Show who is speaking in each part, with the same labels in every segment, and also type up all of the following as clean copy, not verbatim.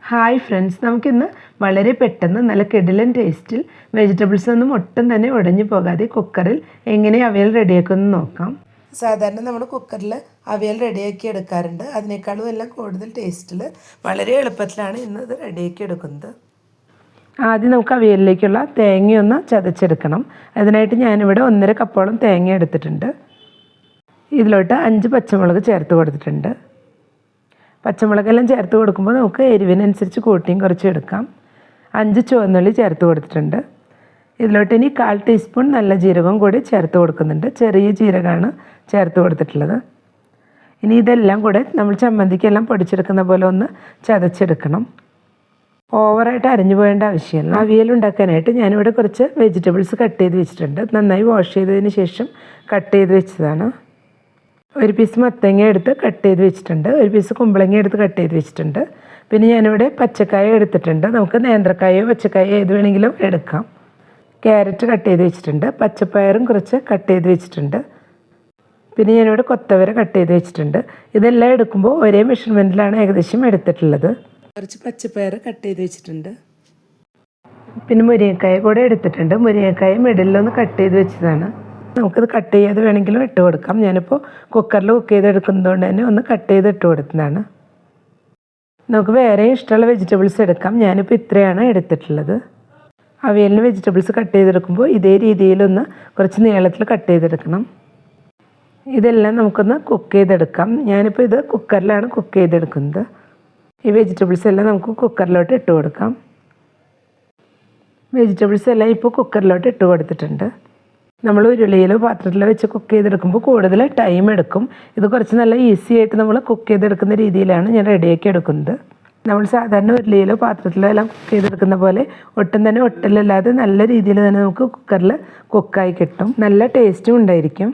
Speaker 1: Hi friends, നമുക്കിന്ന് വളരെ പെട്ടെന്ന് നല്ല കിടിലൻ ടേസ്റ്റിൽ വെജിറ്റബിൾസ് ഒന്നും ഒട്ടും തന്നെ ഉടഞ്ഞു പോകാതെ കുക്കറിൽ എങ്ങനെ അവിയൽ റെഡിയാക്കുമെന്ന് നോക്കാം. സാധാരണ നമ്മൾ കുക്കറിൽ അവിയൽ റെഡിയാക്കി എടുക്കാറുണ്ട്. അതിനേക്കാളും എല്ലാം കൂടുതൽ ടേസ്റ്റിൽ വളരെ എളുപ്പത്തിലാണ് ഇന്ന് ഇത് റെഡിയാക്കി എടുക്കുന്നത്. ആദ്യം നമുക്ക് അവിയലിലേക്കുള്ള തേങ്ങയൊന്ന് ചതച്ചെടുക്കണം. അതിനായിട്ട് ഞാനിവിടെ 1.5 കപ്പോളം തേങ്ങ എടുത്തിട്ടുണ്ട്. ഇതിലോട്ട് 5 പച്ചമുളക് ചേർത്ത് കൊടുത്തിട്ടുണ്ട്. പച്ചമുളകെല്ലാം ചേർത്ത് കൊടുക്കുമ്പോൾ നമുക്ക് എരിവിനനുസരിച്ച് കൂട്ടിയും കുറച്ച് എടുക്കാം. 5 ചുവന്നുള്ളി ചേർത്ത് കൊടുത്തിട്ടുണ്ട്. ഇതിലോട്ട് ഇനി 1/4 ടീസ്പൂൺ നല്ല ജീരകം കൂടി ചേർത്ത് കൊടുക്കുന്നുണ്ട്. ചെറിയ ജീരകമാണ് ചേർത്ത് കൊടുത്തിട്ടുള്ളത്. ഇനി ഇതെല്ലാം കൂടെ നമ്മൾ ചമ്മന്തിക്കെല്ലാം പൊടിച്ചെടുക്കുന്ന പോലെ ഒന്ന് ചതച്ചെടുക്കണം. ഓവറായിട്ട് അരിഞ്ഞു പോകേണ്ട ആവശ്യമില്ല. അവിയൽ ഉണ്ടാക്കാനായിട്ട് ഞാനിവിടെ കുറച്ച് വെജിറ്റബിൾസ് കട്ട് ചെയ്ത് വെച്ചിട്ടുണ്ട്. നന്നായി വാഷ് ചെയ്തതിന് ശേഷം കട്ട് ചെയ്ത് വെച്ചതാണ്. ഒരു പീസ് മത്തങ്ങ എടുത്ത് കട്ട് ചെയ്ത് വെച്ചിട്ടുണ്ട്. ഒരു പീസ് കുമ്പളങ്ങ എടുത്ത് കട്ട് ചെയ്ത് വെച്ചിട്ടുണ്ട്. പിന്നെ ഞാനിവിടെ പച്ചക്കായ എടുത്തിട്ടുണ്ട്. നമുക്ക് നേന്ത്രക്കായോ പച്ചക്കായോ ഏത് വേണമെങ്കിലും എടുക്കാം. ക്യാരറ്റ് കട്ട് ചെയ്ത് വെച്ചിട്ടുണ്ട്. പച്ചപ്പയറും കുറച്ച് കട്ട് ചെയ്ത് വെച്ചിട്ടുണ്ട്. പിന്നെ ഞാനിവിടെ കൊത്തവര കട്ട് ചെയ്ത് വെച്ചിട്ടുണ്ട്. ഇതെല്ലാം എടുക്കുമ്പോൾ ഒരേ മെഷർമെൻറ്റിലാണ് ഏകദേശം എടുത്തിട്ടുള്ളത്. കുറച്ച് പച്ചപ്പയർ കട്ട് ചെയ്ത് വെച്ചിട്ടുണ്ട്. പിന്നെ മുരിങ്ങക്കായ കൂടെ എടുത്തിട്ടുണ്ട്. മുരിങ്ങക്കായ മിഡിലൊന്ന് കട്ട് ചെയ്ത് വെച്ചതാണ്. നമുക്കിത് കട്ട് ചെയ്യാതെ വേണമെങ്കിലും ഇട്ട് കൊടുക്കാം. ഞാനിപ്പോൾ കുക്കറിൽ കുക്ക് ചെയ്തെടുക്കുന്നതുകൊണ്ട് തന്നെ ഒന്ന് കട്ട് ചെയ്ത് ഇട്ട് കൊടുത്തതാണ്. നമുക്ക് വേറെ ഇഷ്ടമുള്ള വെജിറ്റബിൾസ് എടുക്കാം. ഞാനിപ്പോൾ ഇത്രയാണ് എടുത്തിട്ടുള്ളത്. അവിയലിന് വെജിറ്റബിൾസ് കട്ട് ചെയ്തെടുക്കുമ്പോൾ ഇതേ രീതിയിലൊന്ന് കുറച്ച് നീളത്തിൽ കട്ട് ചെയ്തെടുക്കണം. ഇതെല്ലാം നമുക്കൊന്ന് കുക്ക് ചെയ്തെടുക്കാം. ഞാനിപ്പോൾ ഇത് കുക്കറിലാണ് കുക്ക് ചെയ്തെടുക്കുന്നത്. ഈ വെജിറ്റബിൾസ് എല്ലാം നമുക്ക് കുക്കറിലോട്ട് ഇട്ട് കൊടുക്കാം. വെജിറ്റബിൾസ് എല്ലാം ഇപ്പോൾ കുക്കറിലോട്ട് ഇട്ട് കൊടുത്തിട്ടുണ്ട്. നമ്മൾ ഉരുളിയിലോ പാത്രത്തിലോ വെച്ച് കുക്ക് ചെയ്തെടുക്കുമ്പോൾ കൂടുതൽ ടൈം എടുക്കും. ഇത് കുറച്ച് നല്ല ഈസി ആയിട്ട് നമ്മൾ കുക്ക് ചെയ്തെടുക്കുന്ന രീതിയിലാണ് ഞാൻ റെഡിയാക്കി എടുക്കുന്നത്. നമ്മൾ സാധാരണ ഉരുളിയിലോ പാത്രത്തിലോ എല്ലാം കുക്ക് ചെയ്തെടുക്കുന്ന പോലെ ഒട്ടും തന്നെ ഒട്ടലില്ലാതെ നല്ല രീതിയിൽ തന്നെ നമുക്ക് കുക്കറിൽ കുക്കായി കിട്ടും. നല്ല ടേസ്റ്റും ഉണ്ടായിരിക്കും.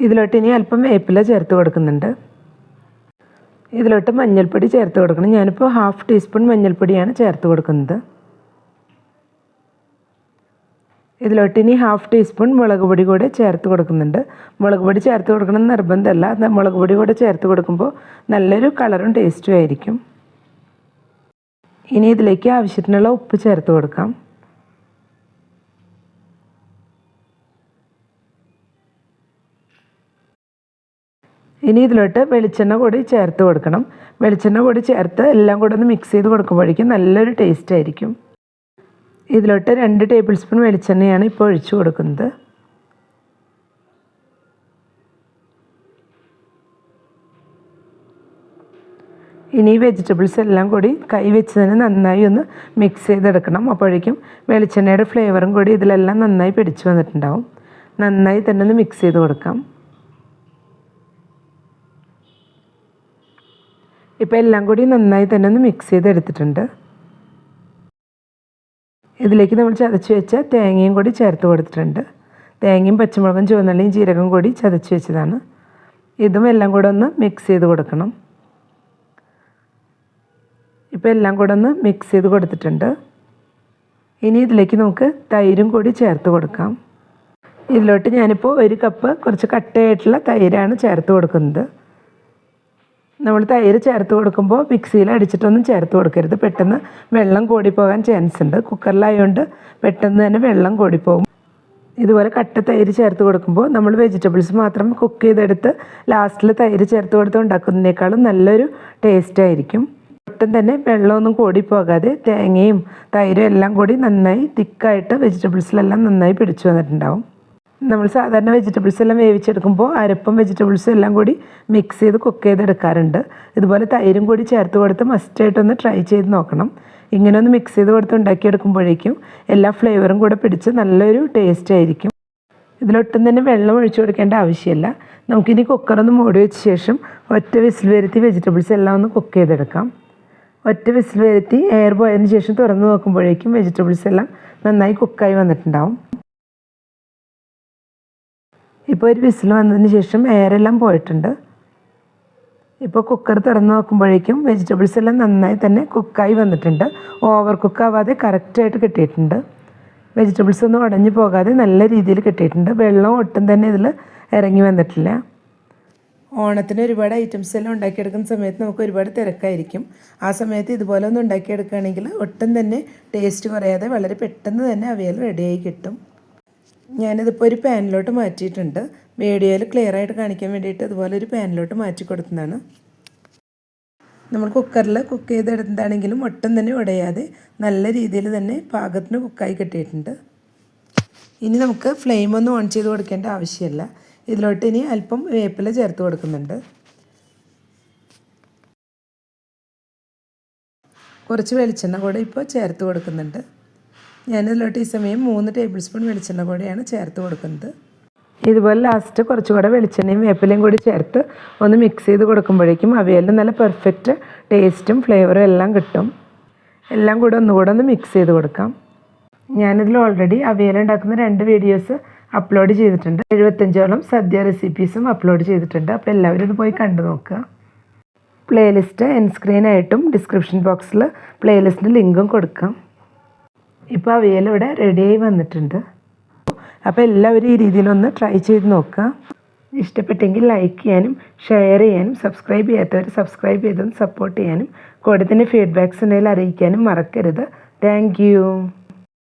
Speaker 1: ഇതിലോട്ട് ഇനി അല്പം വേപ്പില ചേർത്ത് കൊടുക്കുന്നുണ്ട്. ഇതിലോട്ട് മഞ്ഞൾപ്പൊടി ചേർത്ത് കൊടുക്കണം. ഞാനിപ്പോൾ 1/2 ടീസ്പൂൺ മഞ്ഞൾപ്പൊടിയാണ് ചേർത്ത് കൊടുക്കുന്നത്. ഇതിലോട്ട് ഇനി 1/2 ടീസ്പൂൺ മുളക് പൊടി കൂടെ ചേർത്ത് കൊടുക്കുന്നുണ്ട്. മുളക് പൊടി ചേർത്ത് കൊടുക്കണം എന്ന് നിർബന്ധമല്ല. മുളക് പൊടി കൂടെ ചേർത്ത് കൊടുക്കുമ്പോൾ നല്ലൊരു കളറും ടേസ്റ്റും ആയിരിക്കും. ഇനി ഇതിലേക്ക് ആവശ്യത്തിനുള്ള ഉപ്പ് ചേർത്ത് കൊടുക്കാം. ഇനി ഇതിലോട്ട് വെളിച്ചെണ്ണ കൂടി ചേർത്ത് കൊടുക്കണം. വെളിച്ചെണ്ണ കൂടി ചേർത്ത് എല്ലാം കൂടെ ഒന്ന് മിക്സ് ചെയ്ത് കൊടുക്കുമ്പോഴേക്കും നല്ലൊരു ടേസ്റ്റ് ആയിരിക്കും. ഇതിലോട്ട് 2 ടേബിൾ സ്പൂൺ വെളിച്ചെണ്ണയാണ് ഇപ്പോൾ ഒഴിച്ചു കൊടുക്കുന്നത്. ഇനി വെജിറ്റബിൾസ് എല്ലാം കൂടി കൈ വെച്ച് തന്നെ നന്നായി ഒന്ന് മിക്സ് ചെയ്തെടുക്കണം. അപ്പോഴേക്കും വെളിച്ചെണ്ണയുടെ ഫ്ലേവറും കൂടി ഇതിലെല്ലാം നന്നായി പിടിച്ചു വന്നിട്ടുണ്ടാവും. നന്നായി തന്നെ ഒന്ന് മിക്സ് ചെയ്ത് കൊടുക്കാം. ഇപ്പോൾ എല്ലാം കൂടി നന്നായി തന്നെ ഒന്ന് മിക്സ് ചെയ്തെടുത്തിട്ടുണ്ട്. ഇതിലേക്ക് നമ്മൾ ചതച്ച് വെച്ച തേങ്ങയും കൂടി ചേർത്ത് കൊടുത്തിട്ടുണ്ട്. തേങ്ങയും പച്ചമുളകും ചുവന്നുള്ളിയും ജീരകം കൂടി ചതച്ച് വെച്ചതാണ്. ഇതും എല്ലാം കൂടെ ഒന്ന് മിക്സ് ചെയ്ത് കൊടുക്കണം. ഇപ്പോൾ എല്ലാം കൂടെ ഒന്ന് മിക്സ് ചെയ്ത് കൊടുത്തിട്ടുണ്ട്. ഇനി ഇതിലേക്ക് നമുക്ക് തൈരും കൂടി ചേർത്ത് കൊടുക്കാം. ഇതിലോട്ട് ഞാനിപ്പോൾ 1 കപ്പ് കുറച്ച് കട്ടയായിട്ടുള്ള തൈരാണ് ചേർത്ത് കൊടുക്കുന്നത്. നമ്മൾ തൈര് ചേർത്ത് കൊടുക്കുമ്പോൾ മിക്സിയിൽ അടിച്ചിട്ടൊന്നും ചേർത്ത് കൊടുക്കരുത്. പെട്ടെന്ന് വെള്ളം കൂടിപ്പോകാൻ ചാൻസ് ഉണ്ട്. കുക്കറിലായതുകൊണ്ട് പെട്ടെന്ന് തന്നെ വെള്ളം കൂടിപ്പോകും. ഇതുപോലെ കട്ട തൈര് ചേർത്ത് കൊടുക്കുമ്പോൾ നമ്മൾ വെജിറ്റബിൾസ് മാത്രം കുക്ക് ചെയ്തെടുത്ത് ലാസ്റ്റിൽ തൈര് ചേർത്ത് കൊടുത്ത് ഉണ്ടാക്കുന്നതിനേക്കാളും നല്ലൊരു ടേസ്റ്റ് ആയിരിക്കും. ഒട്ടും തന്നെ വെള്ളമൊന്നും കൂടിപ്പോകാതെ തേങ്ങയും തൈരും എല്ലാം കൂടി നന്നായി തിക്കായിട്ട് വെജിറ്റബിൾസിലെല്ലാം നന്നായി പിടിച്ചു വന്നിട്ടുണ്ടാവും. നമ്മൾ സാധാരണ വെജിറ്റബിൾസ് എല്ലാം വേവിച്ചെടുക്കുമ്പോൾ അരപ്പും വെജിറ്റബിൾസും എല്ലാം കൂടി മിക്സ് ചെയ്ത് കുക്ക് ചെയ്തെടുക്കാറുണ്ട്. ഇതുപോലെ തൈരും കൂടി ചേർത്ത് കൊടുത്ത് മസ്റ്റായിട്ടൊന്ന് ട്രൈ ചെയ്ത് നോക്കണം. ഇങ്ങനെ ഒന്ന് മിക്സ് ചെയ്ത് കൊടുത്ത് ഉണ്ടാക്കിയെടുക്കുമ്പോഴേക്കും എല്ലാ ഫ്ലേവറും കൂടെ പിടിച്ച് നല്ലൊരു ടേസ്റ്റ് ആയിരിക്കും. ഇതിലൊട്ടും തന്നെ വെള്ളം ഒഴിച്ചു കൊടുക്കേണ്ട ആവശ്യമില്ല. നമുക്കിനി കുക്കറൊന്ന് മൂടി വെച്ച ശേഷം ഒറ്റ വിസിൽ വരുത്തി വെജിറ്റബിൾസ് എല്ലാം ഒന്ന് കുക്ക് ചെയ്തെടുക്കാം. ഒറ്റ വിസിൽ വരുത്തി എയർ പോയതിന് ശേഷം തുറന്ന് നോക്കുമ്പോഴേക്കും വെജിറ്റബിൾസ് എല്ലാം നന്നായി കുക്കായി വന്നിട്ടുണ്ടാവും. ഇപ്പോൾ ഒരു വിസിൽ വന്നതിന് ശേഷം എയറെല്ലാം പോയിട്ടുണ്ട്. ഇപ്പോൾ കുക്കർ തുറന്ന് നോക്കുമ്പോഴേക്കും വെജിറ്റബിൾസ് എല്ലാം നന്നായി തന്നെ കുക്കായി വന്നിട്ടുണ്ട്. ഓവർ കുക്കാവാതെ കറക്റ്റായിട്ട് കിട്ടിയിട്ടുണ്ട്. വെജിറ്റബിൾസ് ഒന്നും ഉടഞ്ഞു പോകാതെ നല്ല രീതിയിൽ കിട്ടിയിട്ടുണ്ട്. വെള്ളം ഒട്ടും തന്നെ ഇതിൽ ഇറങ്ങി വന്നിട്ടില്ല. ഓണത്തിന് ഒരുപാട് ഐറ്റംസ് എല്ലാം ഉണ്ടാക്കിയെടുക്കുന്ന സമയത്ത് നമുക്ക് ഒരുപാട് തിരക്കായിരിക്കും. ആ സമയത്ത് ഇതുപോലെ ഒന്ന് ഉണ്ടാക്കിയെടുക്കുകയാണെങ്കിൽ ഒട്ടും തന്നെ ടേസ്റ്റ് കുറയാതെ വളരെ പെട്ടെന്ന് തന്നെ അവിയൽ റെഡിയായി കിട്ടും. ഞാനിതിപ്പോൾ ഒരു പാനിലോട്ട് മാറ്റിയിട്ടുണ്ട്. വീഡിയോയിൽ ക്ലിയർ ആയിട്ട് കാണിക്കാൻ വേണ്ടിയിട്ട് ഇതുപോലെ ഒരു പാനിലോട്ട് മാറ്റി കൊടുക്കുന്നതാണ്. നമ്മൾ കുക്കറിൽ കുക്ക് ചെയ്തെടുത്താണെങ്കിലും ഒട്ടും തന്നെ ഉടയാതെ നല്ല രീതിയിൽ തന്നെ പാകത്തിന് കുക്കായി കിട്ടിയിട്ടുണ്ട്. ഇനി നമുക്ക് ഫ്ലെയിമൊന്നും ഓൺ ചെയ്ത് കൊടുക്കേണ്ട ആവശ്യമില്ല. ഇതിലോട്ട് ഇനി അല്പം വേപ്പില ചേർത്ത് കൊടുക്കുന്നുണ്ട്. കുറച്ച് വെളിച്ചെണ്ണ കൂടെ ഇപ്പോൾ ചേർത്ത് കൊടുക്കുന്നുണ്ട്. ഞാനിതിലോട്ട് ഈ സമയം 3 ടേബിൾ സ്പൂൺ വെളിച്ചെണ്ണ കൂടെയാണ് ചേർത്ത് കൊടുക്കുന്നത്. ഇതുപോലെ ലാസ്റ്റ് കുറച്ചുകൂടെ വെളിച്ചെണ്ണയും വേപ്പിലയും കൂടി ചേർത്ത് ഒന്ന് മിക്സ് ചെയ്ത് കൊടുക്കുമ്പോഴേക്കും അവിയലിന് നല്ല പെർഫെക്റ്റ് ടേസ്റ്റും ഫ്ലേവറും എല്ലാം കിട്ടും. എല്ലാം കൂടെ ഒന്നുകൂടെ ഒന്ന് മിക്സ് ചെയ്ത് കൊടുക്കാം. ഞാനിതിൽ ഓൾറെഡി അവിയലുണ്ടാക്കുന്ന 2 വീഡിയോസ് അപ്ലോഡ് ചെയ്തിട്ടുണ്ട്. 75ഓളം സദ്യ റെസിപ്പീസും അപ്ലോഡ് ചെയ്തിട്ടുണ്ട്. അപ്പോൾ എല്ലാവരും ഇത് പോയി കണ്ടു നോക്കുക. പ്ലേലിസ്റ്റ് എൻഡ് സ്ക്രീനായിട്ടും ഡിസ്ക്രിപ്ഷൻ ബോക്സിൽ പ്ലേലിസ്റ്റിൻ്റെ ലിങ്കും കൊടുക്കാം. ഇപ്പോൾ അവിയൽ ഇവിടെ റെഡിയായി വന്നിട്ടുണ്ട്. അപ്പോൾ എല്ലാവരും ഈ രീതിയിലൊന്ന് ട്രൈ ചെയ്ത് നോക്കുക. ഇഷ്ടപ്പെട്ടെങ്കിൽ ലൈക്ക് ചെയ്യാനും ഷെയർ ചെയ്യാനും സബ്സ്ക്രൈബ് ചെയ്യാത്തവർ സബ്സ്ക്രൈബ് ചെയ്തൊന്ന് സപ്പോർട്ട് ചെയ്യാനും കൂടെ തന്നെ ഫീഡ്ബാക്ക്സ് ഉണ്ടെങ്കിൽ അറിയിക്കാനും മറക്കരുത്. Thank you.